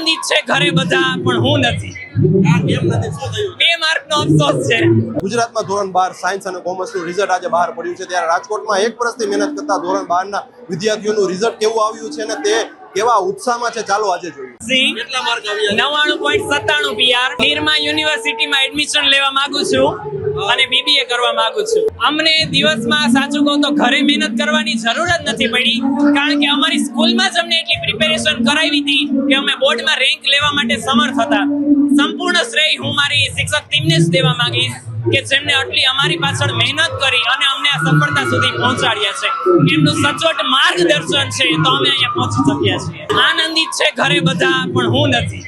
આનંદિત છે ઘરે બધા, પણ હું નથી. 2 માર્કનો અફસોસ છે. ગુજરાતમાં ધોરણ 12 સાયન્સ અને કોમર્સનું રિઝલ્ટ આજે બહાર પડ્યું છે, ત્યારે રાજકોટમાં 1 વર્ષથી મહેનત કરતા ધોરણ 12 ના વિદ્યાર્થીઓનું રિઝલ્ટ કેવું આવ્યું છે અને તે કેવા ઉત્સાહમાં છે, ચાલો આજે જોઈએ. કેટલા માર્ક આવ્યા? 99.97 PR. નિરમા યુનિવર્સિટીમાં એડમિશન લેવા માંગુ છું અને BBA કરવા માંગુ છું. અમને દિવસમાં સાચું કહું તો ઘરે મહેનત કરવાની જરૂર જ નથી પડી, કારણ કે અમારી સ્કૂલમાં જ અમને એટલી પ્રિપેરેશન કરાવી હતી કે અમે બોર્ડમાં રેન્ક લેવા માટે સમર્થ હતા. સંપૂર્ણ શ્રેય હું મારી શિક્ષક ટીમને જ દેવા માંગીશ કે જેમને આટલી અમારી પાછળ મહેનત કરી અને અમને આ સફળતા સુધી પહોંચાડ્યા છે. એમનું સચોટ માર્ગદર્શન છે તો અમે અહીંયા પહોંચી શક્યા છીએ. આનંદિત છે ઘરે બધા, પણ હું નથી.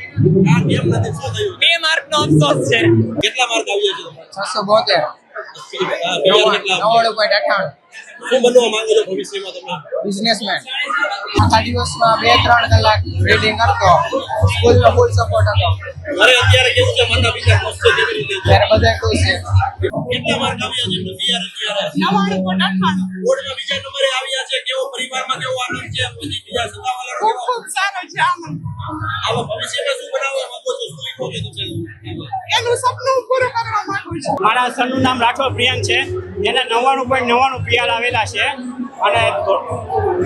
2 માર્કનો અફસોસ છે. કેટલા માર્ક આવ્યા છે? 672. શું બનવા માંગો છો ભવિષ્યમાં તમે? બિઝનેસમેન. આખા દિવસમાં 2-3 કલાક રીડિંગ કરતો, સ્કૂલનો ફૂલ સપોર્ટ હતો. અરે અત્યારે કેવું છે, માતા પિતા ખુશ છે કેવી રીતે? ત્યારે બધા ખુશ છે. કેટલા માર્ક આવ્યા છે? 99.98. બોર્ડમાં બીજા નંબરે આવ્યા છે. કેવો પરિવારમાં કેવો આનંદ છે? પછી બીજા સત્તાવાળાનો કેવો? ખૂબ સારો છે આનંદ. આવા ભવિષ્યમાં શું બનાવવા માંગો છો? શું ઈચ્છો છો? એનું સપનું પૂરું કરવા માંગુ છું. મારા સરનું નામ રાઠોડ પ્રિયાંક છે, એને 99.99 PR આવેલા છે અને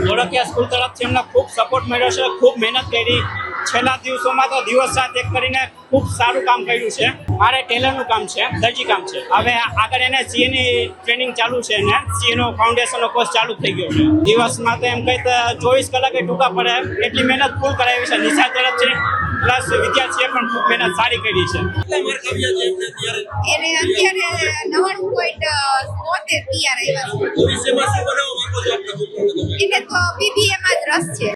ધોળકિયા સ્કૂલ તરફથી અમને ખૂબ સપોર્ટ મળ્યો છે. ખૂબ મહેનત કરી. છેલ્લા દિવસોમાં તો દિવસ રાત એક કરીને ખૂબ સારું કામ કર્યું છે. મારે ટેલરનું કામ છે, દરજી કામ છે. હવે આગળ એને CA ટ્રેનિંગ ચાલુ છે અને CA ફાઉન્ડેશનનો કોર્સ ચાલુ થઈ ગયો છે. દિવસમાં તો એમ કહી તો 24 કલાકે ટૂંકા પડે એટલી મહેનત ફૂલ કરાવી છે નિશા તરફથી, પ્લસ વિદ્યાર્થીએ પણ ખૂબ મહેનત સારી કરી છે. કેટલા માર્ક આવ્યા છે એમને અત્યારે? એને અત્યારે 99.73 PR આવ્યા છે. ભવિષ્યમાં શું બનાવવા માંગો છો આપણા છોકરાઓને તમે? એને તો BBA માં જ રસ છે.